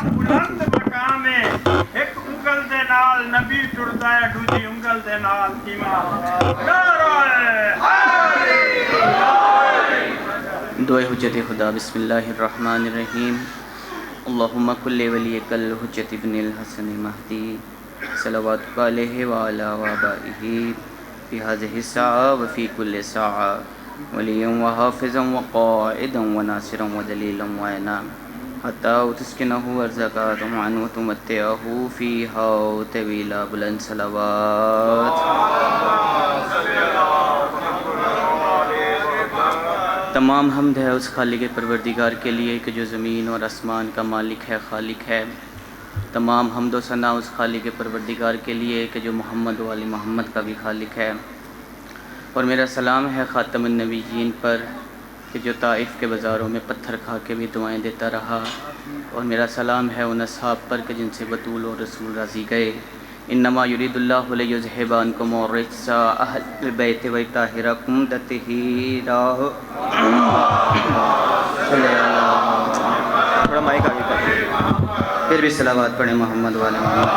بلند مقام ہے ایک انگل دے نال نبی ٹردا ہے دوجی انگل دے نال ایمان دعائے حجت خدا بسم اللہ الرحمن الرحیم اللہم کل ولیک الحجت ابن الحسن مہدی صلواتک علیہ وعلی آبائہ فی ہذہ الساعہ وفی کل ساعہ ولیا وحافظا وقائدا وناصرا ودلیلا وعینا حتی تسکنہ ارزقا طمعا وتمتعہ فیہا طویلا بلند صلوات. تمام حمد ہے اس خالق پروردگار کے لیے کہ جو زمین اور آسمان کا مالک ہے، خالق ہے. تمام حمد و ثنا اس خالق پروردگار کے لیے کہ جو محمد و آل محمد کا بھی خالق ہے. اور میرا سلام ہے خاتم النبیین پر کہ جو طائف کے بازاروں میں پتھر کھا کے بھی دعائیں دیتا رہا. اور میرا سلام ہے ان اصحاب پر کہ جن سے بطول اور رسول راضی گئے. انما یرید اللہ لیذھب عنکم الرجس اہل البیت ویطہرکم تطہیرا. تھوڑا مائک آگے کر پھر بھی صلوات پڑھیں محمد والے محمد.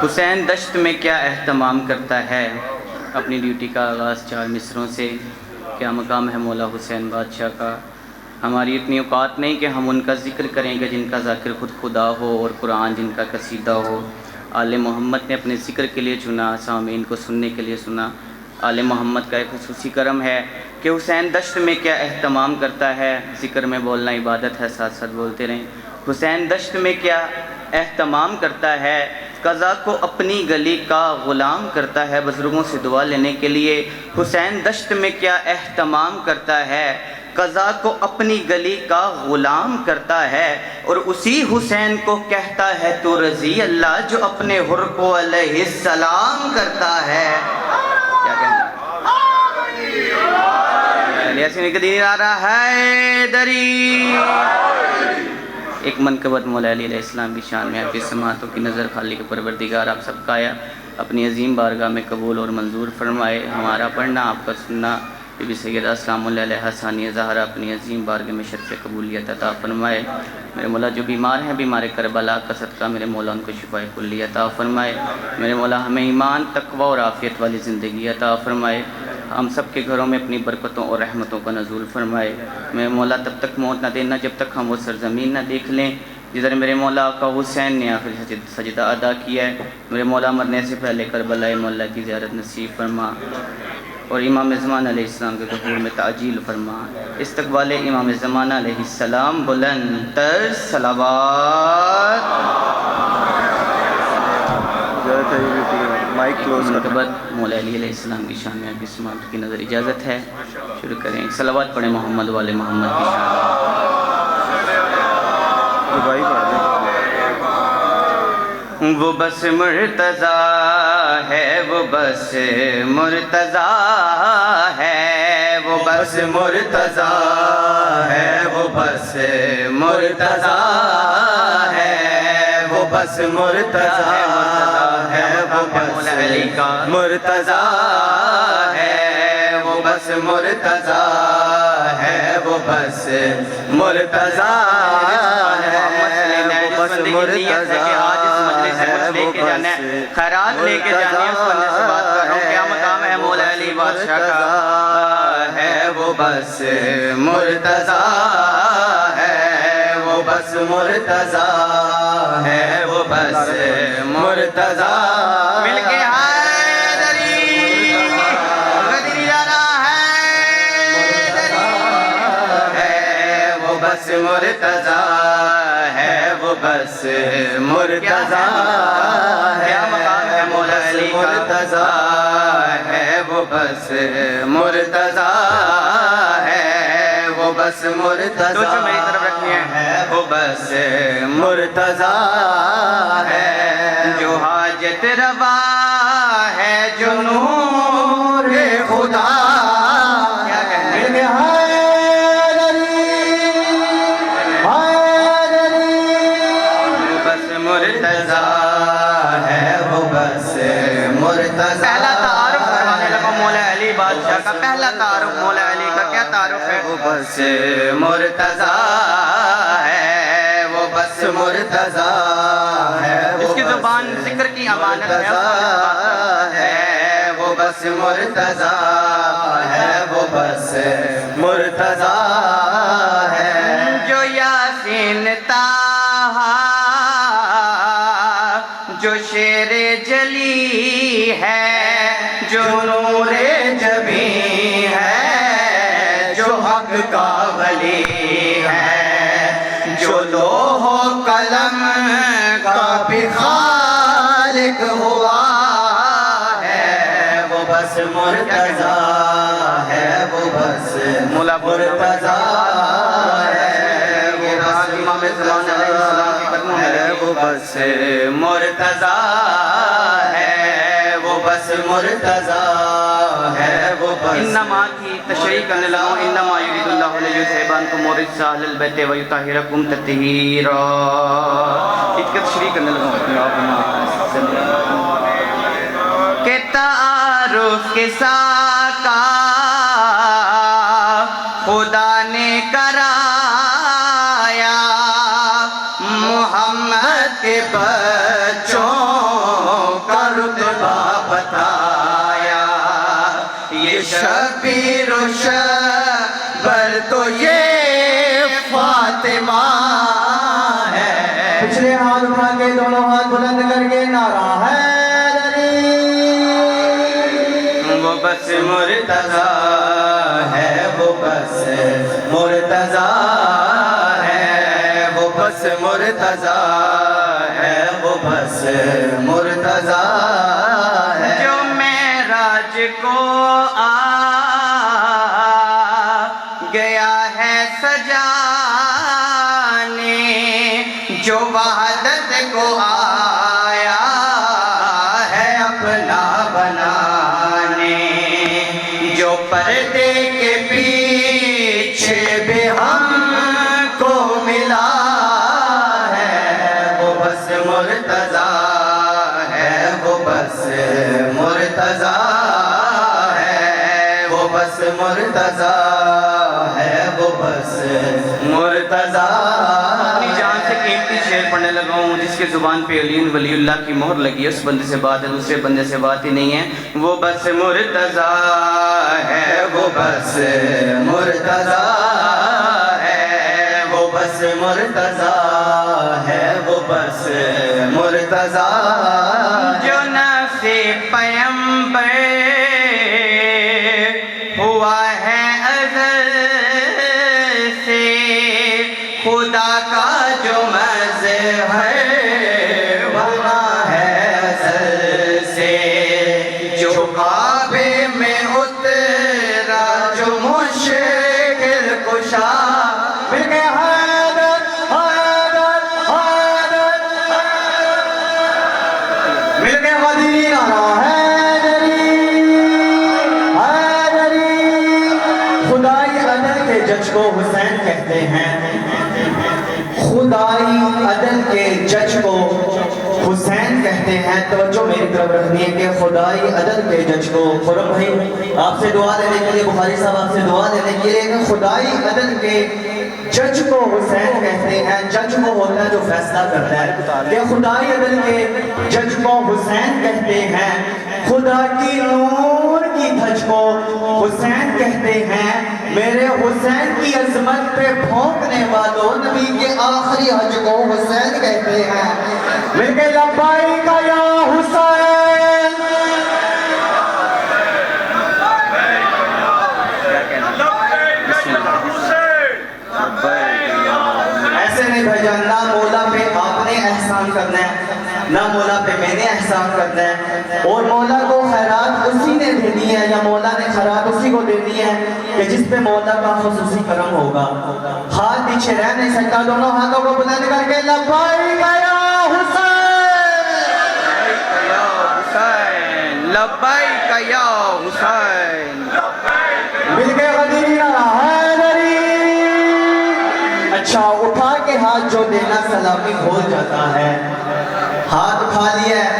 حسین دشت میں کیا اہتمام کرتا ہے. اپنی ڈیوٹی کا آغاز 4 مصروں سے. کیا مقام ہے مولا حسین بادشاہ کا. ہماری اتنی اوقات نہیں کہ ہم ان کا ذکر کریں گے جن کا ذاکر خود خدا ہو اور قرآن جن کا قصیدہ ہو. آل محمد نے اپنے ذکر کے لیے چنا، سامعین کو سننے کے لیے سنا. آل محمد کا ایک خصوصی کرم ہے کہ حسین دشت میں کیا اہتمام کرتا ہے. ذکر میں بولنا عبادت ہے، ساتھ ساتھ بولتے رہیں. حسین دشت میں کیا اہتمام کرتا ہے. قضا کو اپنی گلی کا غلام کرتا ہے. بزرگوں سے دعا لینے کے لیے حسین دشت میں کیا اہتمام کرتا ہے. قضا کو اپنی گلی کا غلام کرتا ہے. اور اسی حسین کو کہتا ہے تو رضی اللہ جو اپنے حر کو علیہ السلام کرتا ہے. کیا کہنا ایک منقبت مولا علی علیہ السلام کی شان میں آپ کی سماعتوں کی نظر خالق پروردگار آپ سب کا آیا اپنی عظیم بارگاہ میں قبول اور منظور فرمائے. ہمارا پڑھنا، آپ کا سننا بی بی سیدہ السلام علیہ ثانیہ زہرا اپنی عظیم بارگاہ میں شرف قبولیت عطا فرمائے. میرے مولا جو بیمار ہیں، بیمار کربلا کا صدقہ میرے مولا ان کو شفائے کلی عطا فرمائے. میرے مولا ہمیں ایمان، تقوی اور عافیت والی زندگی عطا فرمائے. ہم سب کے گھروں میں اپنی برکتوں اور رحمتوں کا نزول فرمائے. میرے مولا تب تک موت نہ دینا جب تک ہم وہ سرزمین نہ دیکھ لیں جدھر میرے مولا کا حسین نے آخری سجدہ ادا کیا ہے. میرے مولا مرنے سے پہلے کربلا مولا کی زیارت نصیب فرما اور امام زمانہ علیہ السلام کے ظہور میں تعجیل فرما. استقبال امام زمانہ علیہ السلام بلند تر صلوات. منقبت مولا علی علیہ السلام کی شان میں آپ کی سماعت کی نظر اجازت ہے. شروع کریں. صلوات پڑھیں محمد والے محمد کی شان. وہ بس مرتضیٰ ہے، وہ بس مرتضیٰ ہے، وہ بس مرتضیٰ ہے، وہ بس مرتضیٰ ہے، وہ بس مرتضیٰ ہے، وہ بس مرتضیٰ ہے، وہ بس مرتضیٰ ہے، وہ بس مرتضیٰ ہے، وہ بس مرتضیٰ خیرات لے کے جانے اس بندے سے بات کر رہا ہوں. کیا مقام ہے مولا علی بادشاہ کا ہے. وہ بس مرتضیٰ ہے، وہ بس مرتضیٰ ہے، وہ بس مرتضیٰ مل کے حیدری غدری یارا حیدری ہے. وہ بس مرتضیٰ ہے، وہ بس مرتضیٰ ہے. مقام ہے مولا علی مرتضیٰ ہے، وہ بس مرتضیٰ ہے، وہ بس مرتضیٰ میری طرف رکھنی ہے. وہ بس مرتضیٰ ہے جو حاجت روا ہے، جو نور خدا. کیا کہنا ہے پہلا تعارف کروانے لگا مولا علی بادشاہ کا. پہلا تعارف مولا علی کا کیا تعارف ہے. وہ بس مرتضیٰ ہے، وہ بس مرتضیٰ ہے، جس کی زبان ذکر کی امانت ہے، وہ بس مرتضیٰ ہے، وہ بس مرتضیٰ ہے، جو یاسین طٰہٰ جو شیر جلی ہے، جو نور جبیں ہے، جو حق کا ولی ہے، جو لوح و قلم کا بھی خالق ہوا ہے، وہ بس مرتضیٰ ہے، وہ بس مرتضیٰ ہے، وہ بس امام زمان علیہ السلام کے قدموں میں ہے، وہ بس مرتضیٰ ہے، وہ بس مرتضیٰ ہے، وہ بس انما کی تشریح کرنے لگا ہوں، انما یرید اللہ لیذھبعنکم الرجس اہل البیت ویطہرکم تطہیرا، اس کی تشریح کرنے لگا ہوں کہ تعارف کے ساکا خدا نے کرایا، محمد کے بچوں کا رتبہ بتایا، یہ شبیر و شبر تو یہ فاطمہ ہے، پچھلے ہاتھ اٹھا کے دونوں ہاتھ بلند کر کے نعرہ حیدری، وہ بس مرتضیٰ ہے، وہ بس مرتضیٰ ہے، وہ بس مرتضیٰ ہے، وہ بس مرتضیٰ ہے، جو معراج کو آ گیا ہے سجانے، جو وحدت کو آیا ہے اپنا بنانے، جو پردے کے پیچھے بھی ہم کو ملا ہے، وہ بس مرتضیٰ ہے، وہ بس مرتضیٰ ہے، وہ بس مرتضیٰ ہے، وہ بس مرتضیٰ۔ اپنی جان سے قیمتی شعر پڑھنے لگا ہوں جس کے زبان پہ علی ولی اللہ کی مہر لگی ہے، اس بندے سے بات ہے، دوسرے بندے سے بات ہی نہیں ہے، وہ بس مرتضیٰ ہے، وہ بس مرتضیٰ ہے، وہ بس مرتضیٰ ہے، وہ بس مرتضیٰ، جو نفس پیمبر ہوا ہے ازل سے، خدا کا جو مظہر بنا ہے ازل سے، جو کعبے میں اترا جو مشکل کشا، مل کے حیدر حیدر حیدر، مل کے غدری نعرہ حیدری حیدری، خدائی عدل کے جج کو حسین کہتے ہیں، خدائی عدل کے جج کو حسین کہتے ہیں، توجہ میری طرف رکھنی ہے کہ خدائی عدل کے جج کو، خرم بھائی آپ سے دعا لینے کے لیے، بخاری صاحب آپ سے دعا لینے کے لیے، کہ خدائی عدل کے جج کو حسین کہتے ہیں، جج کو ہوتا ہے جو فیصلہ کرتا ہے، کہ خدائی عدل کے جج کو حسین کہتے ہیں، خدا کی نور کی دھج کو حسین کہتے ہیں، میرے حسین کی عظمت پہ بھونکنے والوں نبی کے آخری حج کو حسین کہتے ہیں، مل کے لبیک یا حسین، ایسے نہیں بھیجا، نہ مولا پہ آپ نے احسان کرنا ہے، نہ مولا پہ میں نے احسان کرنا ہے، اور مولا کو خیرات اسی نے دینی ہے، یا مولا نے خیرات اسی کو دینی ہے کہ جس پہ مولا کا خصوصی کرم ہوگا۔ ہاتھ پیچھے رہ نہیں سکتا، دونوں ہاتھوں کو بلند کر کے لبیک یا حسین، لبیک یا حسین، مل کے غدری نعرہ حیدری۔ اچھا اٹھا کے ہاتھ جو دینا سلامی بھول جاتا ہے، ہاتھ اٹھا لیا ہے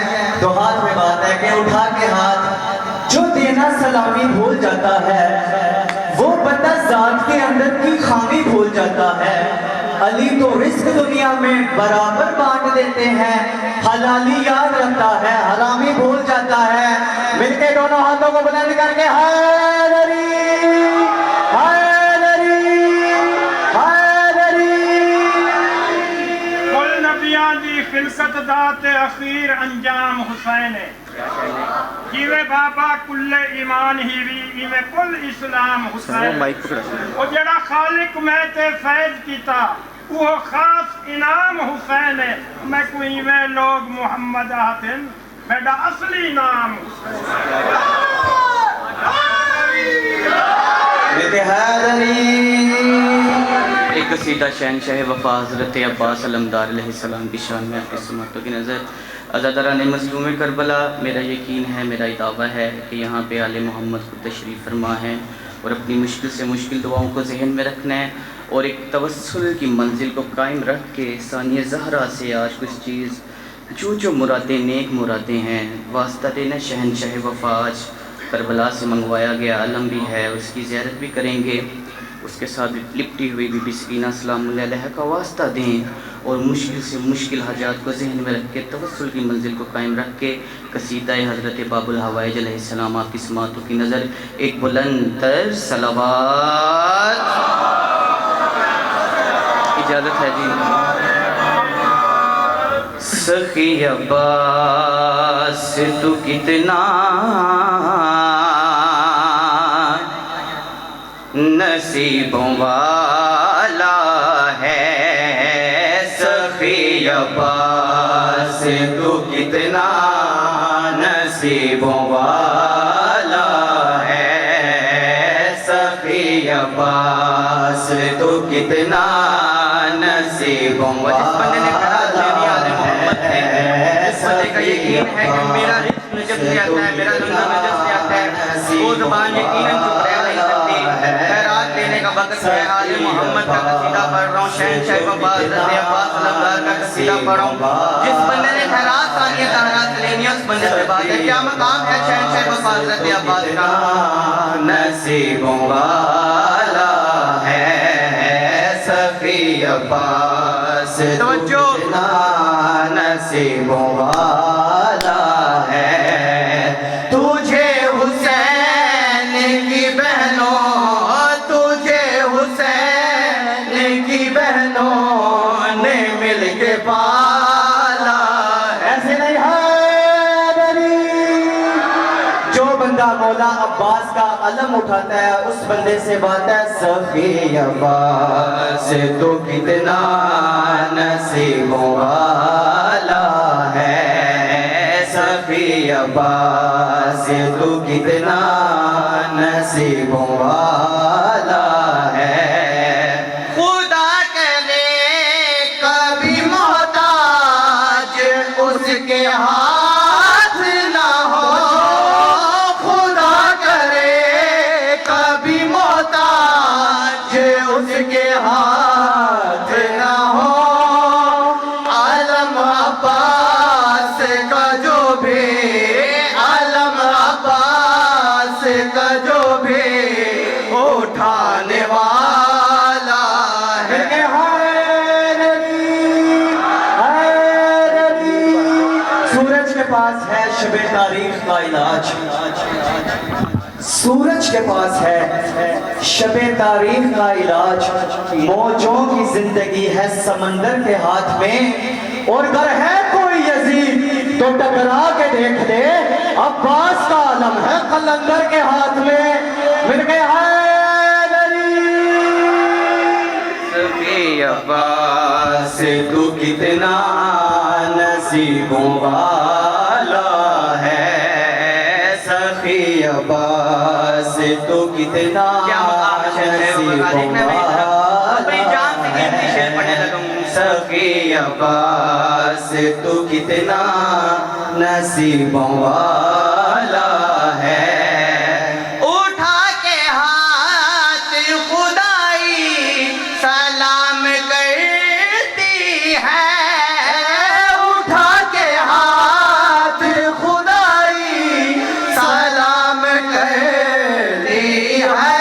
تو ہاتھ میں بات ہے کہ اٹھا کے ہاتھ جو دینا سلامی بھول جاتا ہے، وہ بندہ ذات کے اندر کی خامی بھول جاتا ہے. علی تو رزق دنیا میں برابر بانٹ دیتے ہیں, حلالی یاد رکھتا ہے, حرامی بھول جاتا ہے. مل کے دونوں ہاتھوں کو بلند کر کے حیدری حیدری حیدری. کل نبیاں دی خلقت دات اخیر انجام حسین ہے. جیوے بابا کل ایمان ہی وی ایویں کل اسلام حسین. او جڑا خالق میں تے فیض کیتا وہ خاص انعام حسین ہے. میں کوئی ایویں لوگ محمد آتن میرا اصلی نام حسین. ایک قصیدہ شہنشاہ وفا حضرت عباس علمدار علیہ السلام کی شان میں آپ کی سماعتوں کی نظر. عزاداران مظلوم کربلا، میرا یقین ہے، میرا دعویٰ ہے کہ یہاں پہ آل محمد کو تشریف فرما ہے اور اپنی مشکل سے مشکل دعاؤں کو ذہن میں رکھنا ہے اور ایک توسل کی منزل کو قائم رکھ کے ثانیہ زہرا سے آج کچھ چیز جو مرادیں نیک مرادیں ہیں واسطہ دینا. شہنشاہ وفا آج کربلا سے منگوایا گیا علم بھی ہے، اس کی زیارت بھی کریں گے. اس کے ساتھ لپٹی ہوئی بی بی سکینہ سلام اللہ علیہ کا واسطہ دیں اور مشکل سے مشکل حاجات کو ذہن میں رکھ کے توسل کی منزل کو قائم رکھ کے قصیدہ حضرت باب الحوائج علیہ السلام آپ کی سماعتوں کی نظر. ایک بلند تر صلوات. اجازت ہے جی. سخی عباس تو کتنا نصیبوں والا ہے. سخی عباس تو کتنا نصیبوں والا ہے. سخی عباس تو کتنا نصیبوں والا ہے. اس بندے کا یقین ہے کہ میرا رزق نجف سے آتا ہے، میرا دنیا نجف سے آتا ہے. وہ زبان یقیناً چپ رہ نہیں سکتی. خیرات لینے کا وقت ہے. آل محمد کا قصیدہ پڑھ رہا ہوں، شہنشاہ وفا حضرت عباس علمدار کا قصیدہ پڑھ رہا ہوں. جس بندے نے خیرات ثانیہ طہرات لینی ہے اس بندے سے بات ہے. کیا مقام ہے شہنشاہ وفا حضرت عباس کا؟ نصیبوں والا ہے سخی عباس توجہ. نصیبوں والا ہے تجھے حسین کی بہنوں، تجھے حسین کی بہنوں نے مل کے پالا. ایسے نہیں حیدری. جو بندہ مولا عباس کا علم اٹھاتا ہے اس بندے سے بات ہے. سخی عباس تو کتنا نصیبوں والا ہے. سخی عباس تو کتنا نصیبوں والا ہے. خدا کرے کبھی محتاج اس کے ہاتھ نہ ہو. خدا کرے کبھی محتاج اس کے ہاتھ نہ ہو. علم عباس کا جو بھی، علم عباس کا جو بھی اٹھانے والا ہے. سورج کے پاس ہے شب تاریخ کا علاج. سورج کے پاس ہے شب تاریخ کا علاج. موجوں کی زندگی ہے سمندر کے ہاتھ میں اور گر ہے کوئی یزید تو ٹکرا کے دیکھ دے. عباس کا علم ہے قلندر کے ہاتھ میں. مل کے حیدری. سخی عباس تو کتنا نصیبوں والا ہے. سخی عباس تو کتنا نصیبوں والا. سخی عباس تو کتنا نصیبوں والا ہے. اٹھا کے ہاتھ خدائی سلام کرتی ہے. اٹھا کے ہاتھ خدائی سلام کرتی ہے.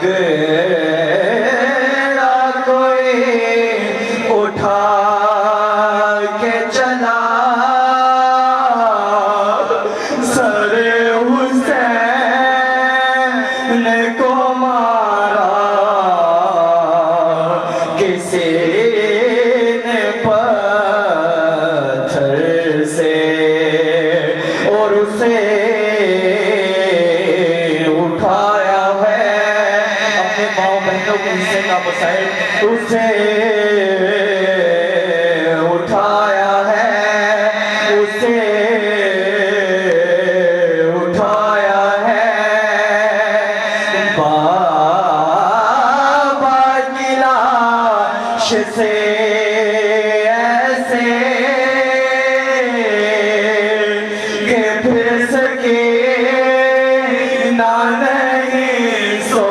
پگڑا کوئی اٹھا کے چلا سر حسین کو مارا کسی نے پتھر سے اور اسے اٹھایا ہے اپنے ماں بہنوں کے حصے کا مسائل اسے اٹھایا ہے اسے اٹھایا ہے بابا کی لاش سے ایسے کہ پھر سکے نہ نہیں سو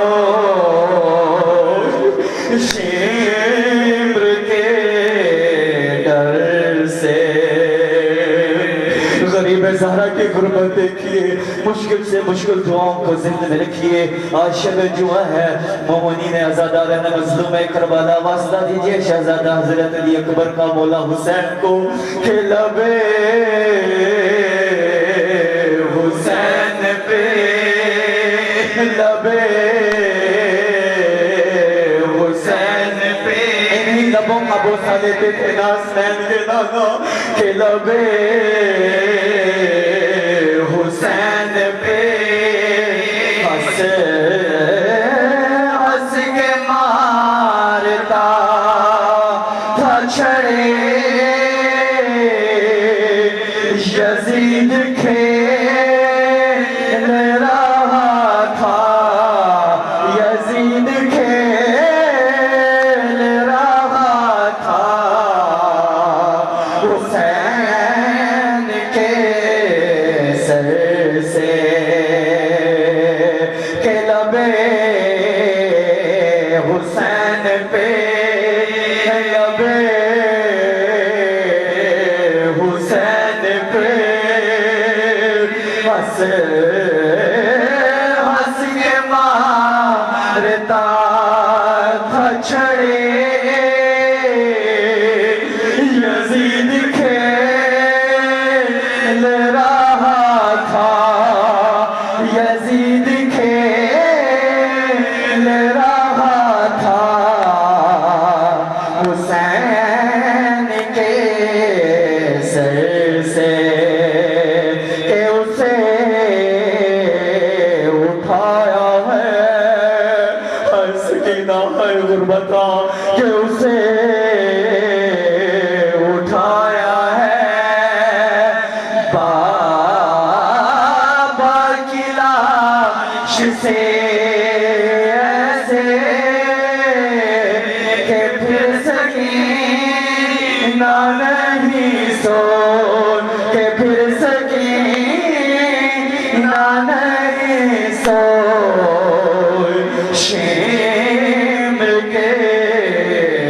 شمر کے ڈر سے غریب زہرا کی غربت دیکھیے مشکل سے مشکل دعاؤں کو ذہن میں رکھیے آج شب جمعہ ہے مومنین عزاداران مظلوم کربلا واسطہ دیجئے شہزادہ حضرت علی اکبر کا مولا حسین کو کہ لبے حسین پہ لبے حسین پہ انہی لبوں کا بوسہ لیتے تھے ناسنین کے نانا کہ لبے حسین پہ ہنس ہنس کے مارتا تھا چھڑے یزید کھیل رہا تھا یزید کھیل رہا تھا حسین کے سر سے کہ لبے حسین پہ لبے حسین پہ ہنس ہنس کے مارتا تھا چھڑے یزید کھیل رہا تھا یزید کھیل رہا تھا حسین کے سر سے کہ اسے اٹھایا ہے ہنس کی نہ ہے غربتا کہ اسے اٹھایا ہے بابا کی لاش سے ایسے کہ پھر سکینہ نہیں سو کہ پھر سکینہ نہیں سو شمر کے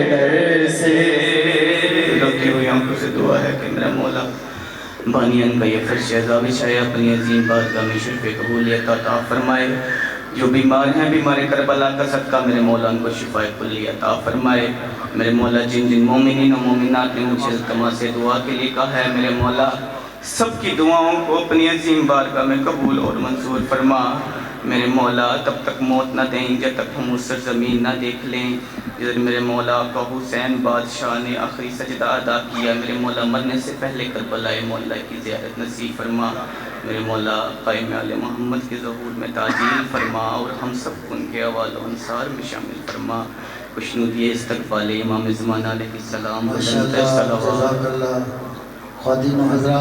ڈر سے رکھی ہوئی آنکھوں سے دعا ہے کہ میرا مولا بانیان کا یہ فرش عذاب چھایا اپنی عظیم بارگاہ میں شرف قبولیت عطا فرمائے جو بیمار ہیں بیمار کربلا کا صدقہ میرے مولا ان کو شفا کلی عطا فرمائے میرے مولا جن جن مومنین و مومنات نے مجھے التماس سے دعا کے لیے کہا ہے میرے مولا سب کی دعاؤں کو اپنی عظیم بارگاہ میں قبول اور منظور فرما میرے مولا تب تک موت نہ دیں جب تک ہم اس سرزمین نہ دیکھ لیں جدھر میرے مولا کا حسین بادشاہ نے آخری سجدہ ادا کیا میرے مولا مرنے سے پہلے کربلا مولا کی زیارت نصیب فرما میرے مولا قائم آل محمد کے ظہور میں تعجیل فرما اور ہم سب کو ان کے احوال و انصار میں شامل فرما خوشنودی استقبال امام زمان علیہ السلام خواتین و حضرات